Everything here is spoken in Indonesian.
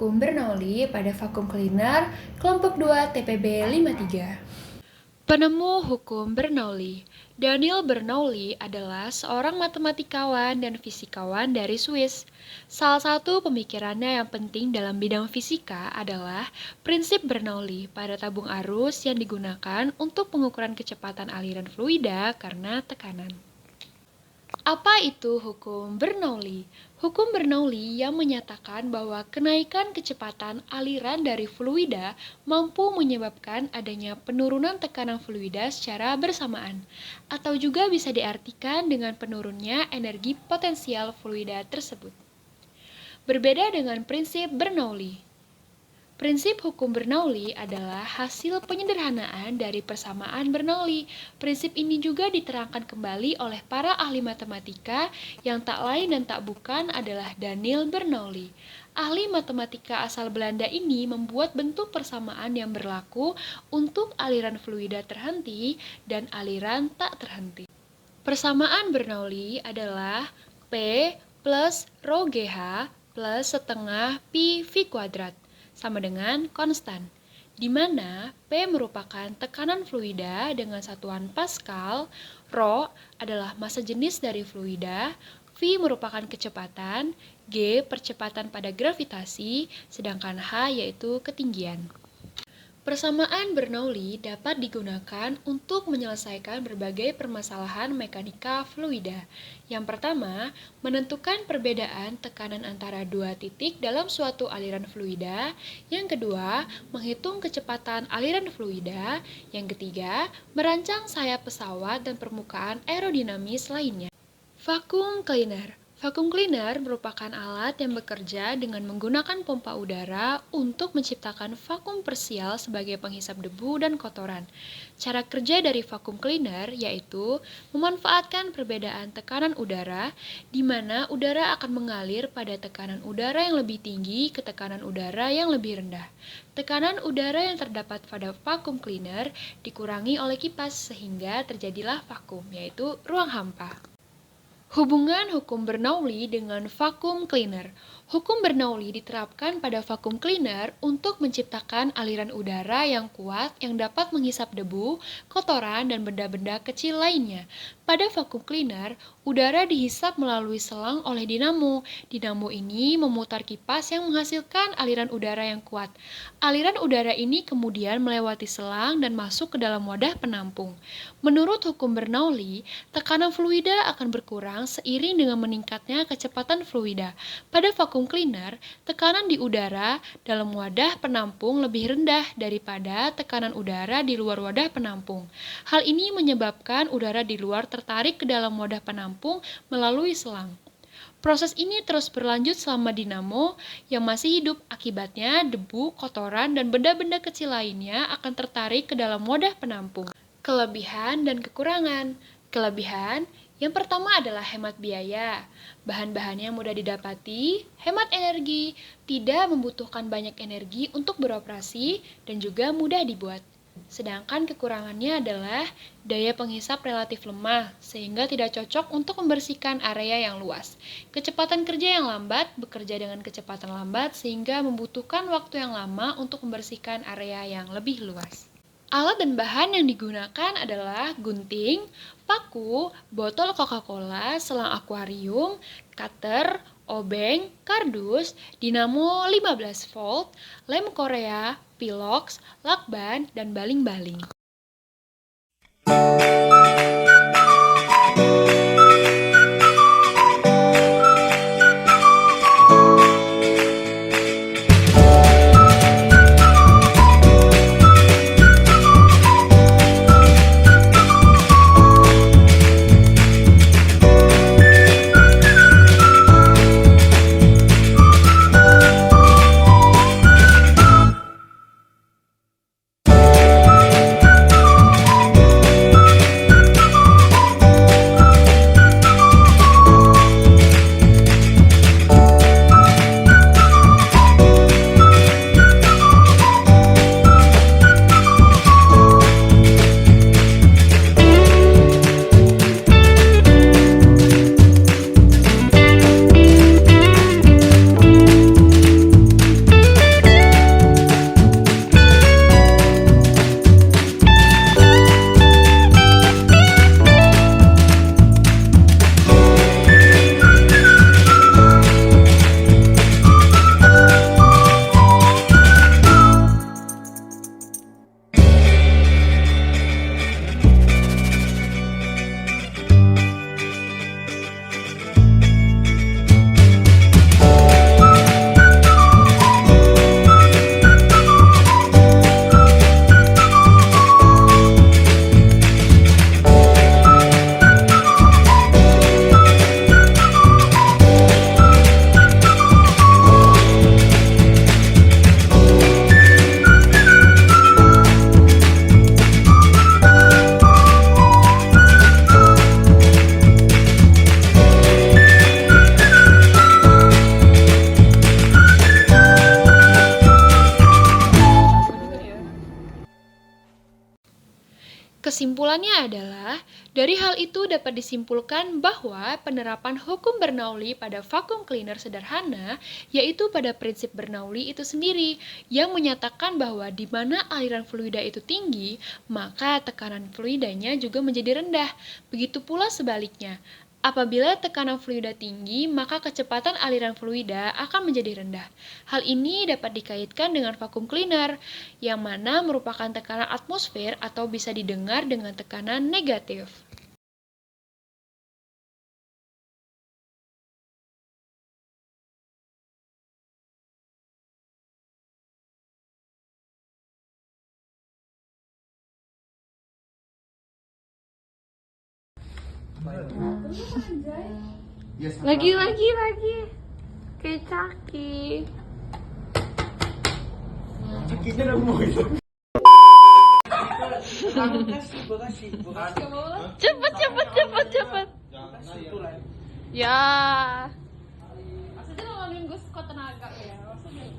hukum Bernoulli pada vakum cleaner kelompok 2 TPB 53. Penemu hukum Bernoulli. Daniel Bernoulli adalah seorang matematikawan dan fisikawan dari Swiss. Salah satu pemikirannya yang penting dalam bidang fisika adalah prinsip Bernoulli pada tabung arus yang digunakan untuk pengukuran kecepatan aliran fluida karena tekanan. Apa itu hukum Bernoulli? Hukum Bernoulli yang menyatakan bahwa kenaikan kecepatan aliran dari fluida mampu menyebabkan adanya penurunan tekanan fluida secara bersamaan, atau juga bisa diartikan dengan penurunnya energi potensial fluida tersebut. Berbeda dengan prinsip Bernoulli. Prinsip hukum Bernoulli adalah hasil penyederhanaan dari persamaan Bernoulli. Prinsip ini juga diterangkan kembali oleh para ahli matematika yang tak lain dan tak bukan adalah Daniel Bernoulli. Ahli matematika asal Belanda ini membuat bentuk persamaan yang berlaku untuk aliran fluida terhenti dan aliran tak terhenti. Persamaan Bernoulli adalah P plus rho GH plus setengah pi V kuadrat sama dengan konstan, di mana P merupakan tekanan fluida dengan satuan Pascal, rho adalah massa jenis dari fluida, V merupakan kecepatan, G percepatan pada gravitasi, sedangkan H yaitu ketinggian. Persamaan Bernoulli dapat digunakan untuk menyelesaikan berbagai permasalahan mekanika fluida. Yang pertama, menentukan perbedaan tekanan antara dua titik dalam suatu aliran fluida. Yang kedua, menghitung kecepatan aliran fluida. Yang ketiga, merancang sayap pesawat dan permukaan aerodinamis lainnya. Vacuum cleaner. Vacuum cleaner merupakan alat yang bekerja dengan menggunakan pompa udara untuk menciptakan vakum parsial sebagai penghisap debu dan kotoran. Cara kerja dari vacuum cleaner yaitu memanfaatkan perbedaan tekanan udara, di mana udara akan mengalir pada tekanan udara yang lebih tinggi ke tekanan udara yang lebih rendah. Tekanan udara yang terdapat pada vacuum cleaner dikurangi oleh kipas sehingga terjadilah vakum, yaitu ruang hampa. Hubungan hukum Bernoulli dengan vacuum cleaner. Hukum Bernoulli diterapkan pada vacuum cleaner untuk menciptakan aliran udara yang kuat yang dapat menghisap debu, kotoran, dan benda-benda kecil lainnya. Pada vacuum cleaner, udara dihisap melalui selang oleh dinamo. Dinamo ini memutar kipas yang menghasilkan aliran udara yang kuat. Aliran udara ini kemudian melewati selang dan masuk ke dalam wadah penampung. Menurut hukum Bernoulli, tekanan fluida akan berkurang seiring dengan meningkatnya kecepatan fluida. Pada vacuum cleaner, tekanan di udara dalam wadah penampung lebih rendah daripada tekanan udara di luar wadah penampung. Hal ini menyebabkan udara di luar tertarik ke dalam wadah penampung melalui selang. Proses ini terus berlanjut selama dinamo yang masih hidup. Akibatnya, debu, kotoran, dan benda-benda kecil lainnya akan tertarik ke dalam wadah penampung. Kelebihan dan kekurangan. Kelebihan yang pertama adalah hemat biaya. Bahan-bahannya mudah didapati, hemat energi, tidak membutuhkan banyak energi untuk beroperasi, dan juga mudah dibuat. Sedangkan kekurangannya adalah daya penghisap relatif lemah, sehingga tidak cocok untuk membersihkan area yang luas. Kecepatan kerja yang lambat, bekerja dengan kecepatan lambat, sehingga membutuhkan waktu yang lama untuk membersihkan area yang lebih luas. Alat dan bahan yang digunakan adalah gunting, paku, botol Coca-Cola, selang akuarium, cutter, obeng, kardus, dinamo 15 volt, lem Korea, piloks, lakban, dan baling-baling. Kesimpulannya adalah, dari hal itu dapat disimpulkan bahwa penerapan hukum Bernoulli pada vacuum cleaner sederhana, yaitu pada prinsip Bernoulli itu sendiri, yang menyatakan bahwa di mana aliran fluida itu tinggi, maka tekanan fluidanya juga menjadi rendah. Begitu pula sebaliknya. Apabila tekanan fluida tinggi, maka kecepatan aliran fluida akan menjadi rendah. Hal ini dapat dikaitkan dengan vacuum cleaner, yang mana merupakan tekanan atmosfer atau bisa didengar dengan tekanan negatif. Lagi. Kayak Caki. Cepet. Ya. Maksudnya ngomongin gue sekuat tenaga ya. Maksudnya.